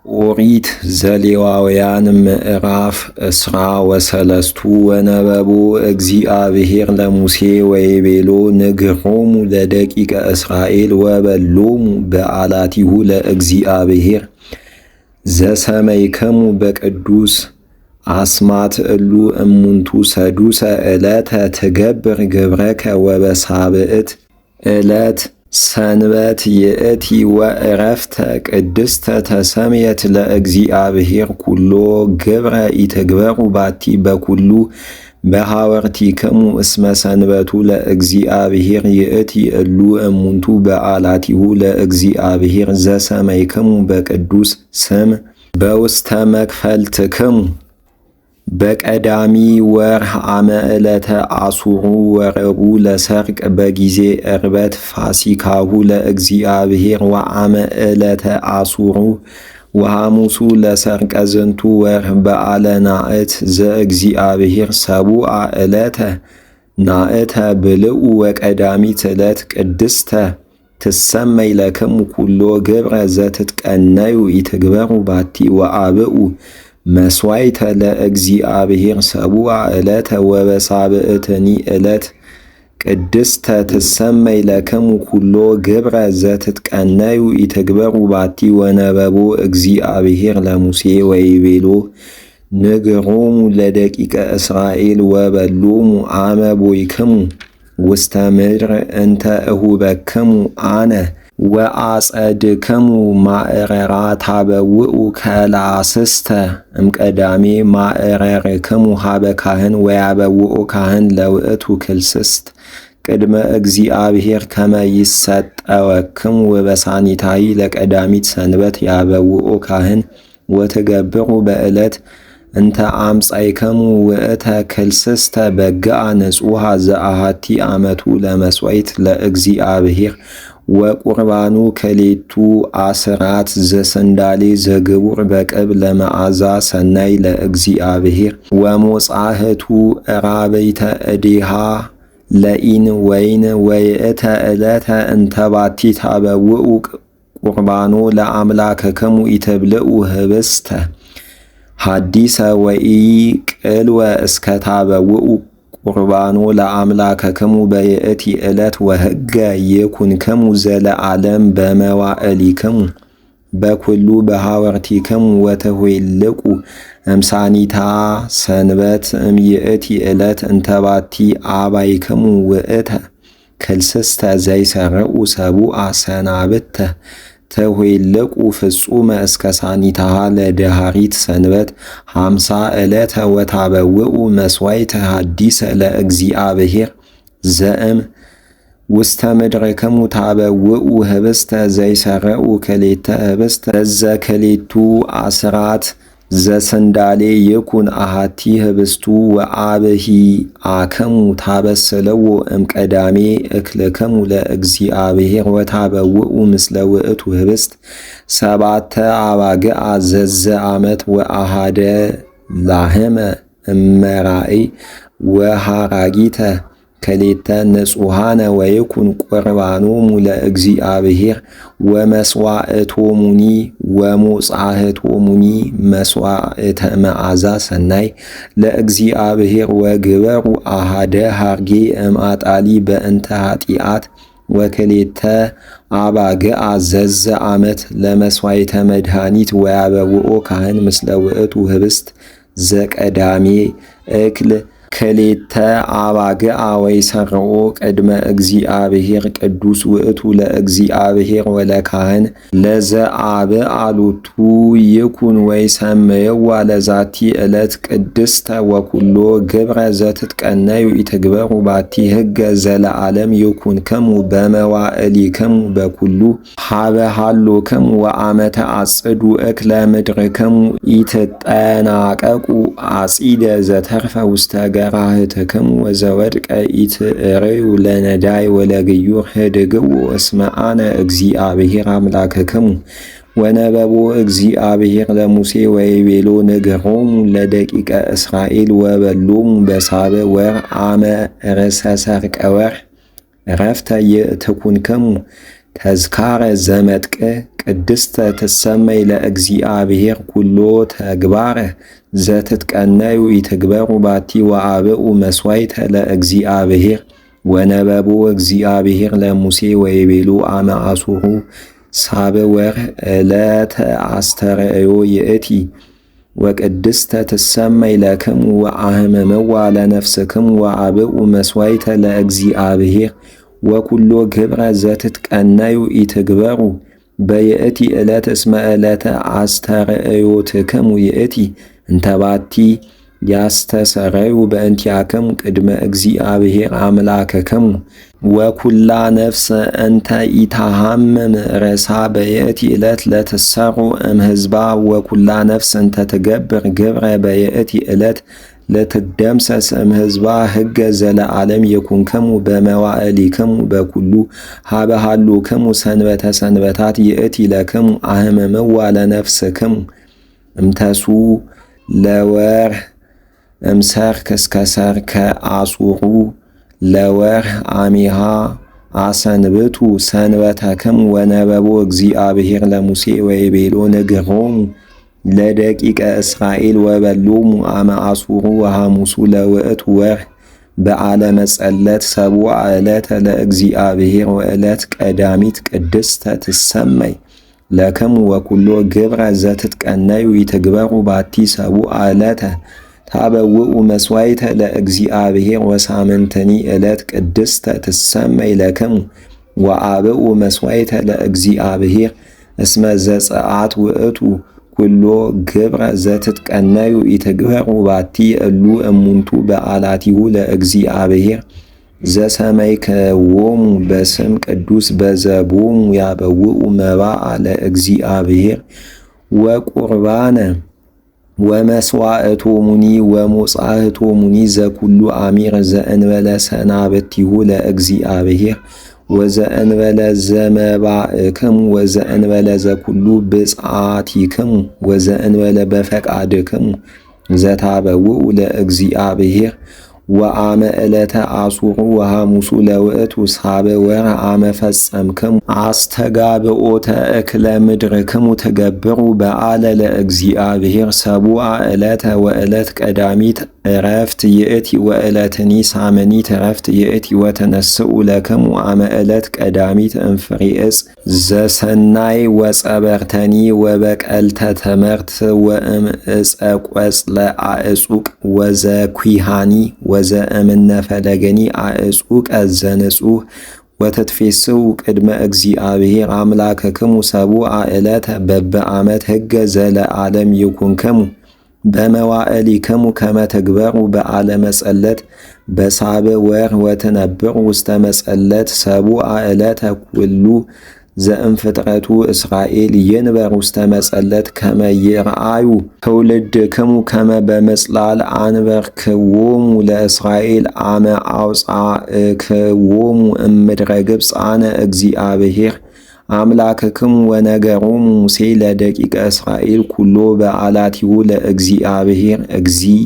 ኦሪት ዘሌዋውያን ምዕራፍ እስራ ወሰለስቱ ወነበቦ እግዚአብሔር ለሙሴ ወይቤሎ ንግሮሙ ለደቂቀ እስራኤል ወበሎሙ በዓላቲሁ ለእግዚአብሔር ዘሰመይከሙ በቅዱስ አስማት እሉ እሙንቱ ሰዱሰ ዕለተ ትገብር ግብረከ ወበሳብዕት ዕለት ሰንበት ይእቲ ወዕረፍተ ቅድስተ ተሰምየት ለእግዚአብሔር ኩሎ ግብረ ኢትግበሩ ባቲ በኩሉ በሐወርቲክሙ እስመ ሰንበቱ ለእግዚአብሔር ይእቲ እሉ እሙንቱ በዓላቲሁ ለእግዚአብሔር ዘሰመይክሙ በቅዱስ ስም በውስተ መክፈልትክሙ በቀዳሚ ወርህ አመ ዕለተ አሱሩ ወረቡ ለሰርቅ በጊዜ ዕርበት ፋሲካሁ ለእግዚአብሔር ወአመ ዕለተ አሱሩ ወሐሙሱ ለሰርቀ ዝንቱ ወርህ በዓለ ናእት ዘእግዚአብሔር ሰቡአ ዕለተ ናእተ ብልኡ ወቀዳሚት ዕለት ቅድስተ ትሰመይ ለክሙ ኩሎ ግብረ ዘትትቀነዩ ኢትግበሩ ባቲ ወአብኡ መስዋዕተ ለእግዚአብሔር ሰቡአ ዕለተ ወበሳብዕትኒ ዕለት ቅድስተ ትሰመይ ለክሙ ኩሎ ግብረ ዘትትቀነዩ ኢትግበሩ ባቲ ወነበቦ እግዚአብሔር ለሙሴ ወይቤሎ ንግሮሙ ለደቂቀ እስራኤል ወበሎሙ አመ ቦይክሙ ውስተ ምድር እንተ እሁበክሙ አነ ወአጸድክሙ ማዕረራ ታበውኡ ከላስስተ እምቀዳሜ ማዕረርክሙ ሀበ ካህን ወያበውኡ ካህን ለውእቱ ክልስስት ቅድመ እግዚአብሔር ከመ ይሰጠወክሙ ወበሳኒታዊ ለቀዳሚት ሰንበት ያበውኡ ካህን ወትገብሩ በዕለት እንተ አምጻይከሙ ውእተ ክልስስተ በግአ ንጹሐ ዘአሃቲ አመቱ ለመስዋዕት ለእግዚአብሔር ወቁርባኑ ከሌቱ አስራት ዘሰንዳሌ ዘግቡር በቅብ ለመዓዛ ሰናይ ለእግዚአብሔር ወሞጻህቱ ራበይተ እዴሃ ለኢን ወይን ወይእተ ዕለተ እንተባቲ ታበውኡ ቁርባኖ ለአምላከክሙ ኢትብልዑ ህብስተ ሐዲሰ ወኢ ቅልወ እስከ ታበውኡ ቁርባኖ ለአምላከክሙ በይእቲ ዕለት ወሕገ ይኩንክሙ ዘለዓለም በመዋዕሊክሙ በኩሉ በሐወርቲክሙ ወተኍልቁ እምሳኒታ ሰንበት እምይእቲ ዕለት እንተባቲ አባይክሙ ውእተ ክልስስተ ዘይሰርዑ ሰቡአ ሰናብተ ተኍልቁ ፍጹመ እስከ ሳኒታሃ ለደሃሪት ሰንበት 50 ዕለተ ወታበውኡ መስዋዕተ ሐዲሰ ለእግዚአብሔር ዘእም ውስተ ምድርክሙ ታበውኡ ህብስተ ዘይሰርዑ ክሌተ ህብስተ ዘክሌቱ አስራት ዘሰንዳሌ ይኩን አሃቲ ህብስቱ ወአብሂ አከሙ ታበስለዎ እምቀዳሜ እክልክሙ ለእግዚአብሔር ወታበውኡ ምስለ ውእቱ ህብስት ሰባተ አባግዓ ዘዘ ዓመት ወአሃደ ላህመ እመራኢ ወሃራጊተ ከሌተ ንጹሃነ ወይኩን ቁርባኖሙ ለእግዚአብሔር ወመስዋዕቶሙኒ ወሞጻህቶሙኒ መስዋዕተ መዓዛ ሰናይ ለእግዚአብሔር ወግበሩ አሃደ ሃርጌ እምአጣሊ በእንተ ኃጢአት ወክሌተ አባግዓ ዘዘ ዓመት ለመስዋዕተ መድኃኒት ወያበውኦ ካህን ምስለ ውእቱ ህብስት ዘቀዳሜ እክል ክሌተ አባግዓ ወይሰርዖ ቅድመ እግዚአብሔር ቅዱስ ውእቱ ለእግዚአብሔር ወለካህን ለዘአብዓሎቱ ይኩን ወይሰመየዋ ለዛቲ ዕለት ቅድስተ ወኩሎ ግብረ ዘትትቀነዩ ኢትግበሩ ባቲ ሕገ ዘለዓለም ይኩንክሙ በመዋዕሊክሙ በኩሉ ሀበ ሀሎክሙ ወአመተ አጽዱ እክለ ምድርክሙ ኢትጠናቀቁ አጺደ ዘተርፈ ውስተ ገራህትክሙ ወዘወድቀ ኢትርእዩ ለነዳይ ወለግዩር ህድግው እስመ አነ እግዚአብሔር አምላክክሙ ወነበቦ እግዚአብሔር ለሙሴ ወይቤሎ ንግሮሙ ለደቂቀ እስራኤል ወበሎሙ በሳብዕ ወር አመ ርእሰ ሰርቀ ወር ዕረፍተ ይእትኩንክሙ ተዝካረ ዘመጥቅ ቅድስተ ትሰመይ ለእግዚአብሔር ኩሎ ተግባረ ዘትትቀነዩ ይትግበሩ ባቲ ወአብኡ መስዋዕተ ለእግዚአብሔር ወነበቦ እግዚአብሔር ለሙሴ ወይቤሉ አመ አሱሩ ሳብወር ዕለተ አስተርእዮ ይእቲ ወቅድስተ ትሰመይ ለክሙ ወአህመመዋ ለነፍስክሙ ወአብኡ መስዋዕተ ለእግዚአብሔር ወኩሎ ግብረ ዘትትቀነዩ ይትግበሩ በይእቲ ዕለት እስመ ዕለተ አስተርእዮትክሙ ይእቲ እንተባቲ ያስተሰረዩ በእንቲአክሙ ቅድመ እግዚአብሔር አምላክክሙ ወኩላ ነፍስ እንተ ኢታሃምም ርእሳ በይእቲ ዕለት ለትሰሩ እምሕዝባ ወኩላ ነፍስ እንተ ትገብር ግብረ በይእቲ ዕለት ለትደምሰስ እምሕዝባ ሕገ ዘለዓለም የኩንክሙ በመዋዕሊክሙ በኩሉ ሀበሃሉክሙ ሰንበተ ሰንበታት ይእቲ ለክሙ አህመመዋ ለነፍስክሙ እምተሱ ለወርኅ እምሰርክ እስከ ሰርከ አጹሩ ለወርኅ አሚሃ አሰንብቱ ሰንበተክሙ ወነበቦ እግዚአብሔር ለሙሴ ወይቤሎ ንግሮሙ ለደቂቀ እስራኤል ወበሎሙ አመ አጹሩ ወሐሙሱ ለውእቱ ወርኅ በዓለ መጸለት ሰቡዓ ዕለተ ለእግዚአብሔር ወዕለት ቀዳሚት ቅድስተ ትሰመይ ለክሙ ወኩሎ ግብረ ዘትትቀነዩ ይትግበሩ ባቲ ሰቡዓ ዕለተ ታበውኡ መስዋዕተ ለእግዚአብሔር ወሳምንትኒ ዕለት ቅድስተ ትሰመይ ለክሙ ወአብኡ መስዋዕተ ለእግዚአብሔር እስመ ዘጸአት ውእቱ ኩሎ ግብረ ዘትትቀነዩ ይትግበሩ ባቲ እሉ እሙንቱ በዓላቲሁ ለእግዚአብሔር ዘሰመይክዎሙ በስም ቅዱስ በዘቦሙ ያበውኡ መባአ ለእግዚአብሔር ወቁርባነ ወመስዋዕቶሙኒ ወሞጻዕቶሙኒ ዘኩሉ አሚር ዘእንበለ ሰናብቲሁ ለእግዚአብሔር ወዘእንበለ ዘመባእክሙ ወዘእንበለ ዘኩሉ ብፅዓቲክሙ ወዘእንበለ በፈቃድክሙ ዘታበውኡ ለእግዚአብሔር ወአመ ዕለተ አጹሩ ወሐሙሱ ለውእቱ ሳብ ወርኅ አመ ፈጸምክሙ አስተጋብኦተ እክለ ምድርክሙ ትገብሩ በዓለ ለእግዚአብሔር ሰቡዓ ዕለተ ወዕለት ቀዳሚት ዕረፍት ይእቲ ወዕለትኒ ሳምኒት ዕረፍት ይእቲ ወተነስኡ ለክሙ አመ ዕለት ቀዳሚት እምፍሬ ዕፅ ዘሰናይ ወጸበርተኒ ወበቀልተ ተመርት ወእም ዕፀ ቈጽለ አዕጹቅ ወዘኩሃኒ ወዘእምነ ፈለገኒ አዕጹቀ ዘንጹህ ወተትፌስሑ ቅድመ እግዚአብሔር አምላክክሙ ሰቡዓ ዕለተ በበዓመት ሕገ ዘለዓለም ይኩንክሙ በመዋዕሊክሙ ከመ ትግበሩ በዓለ መጸለት በሳብ ወርኅ ወትነብሩ ውስተ መጸለት ሰቡዓ ዕለተ ኩሉ ዘእምፍጥረቱ እስራኤል ይንበር ውስተ መጸለት ከመ ይርአዩ ትውልድክሙ ከመ በምጽላል አንበርክዎሙ ለእስራኤል አመ አውጻእክዎሙ እምድረ ግብፅ አነ እግዚአብሔር አምላክክሙ ወነገሮሙ ሙሴ ለደቂቀ እስራኤል ኩሎ በዓላቲሁ ለእግዚአብሔር እግዚእ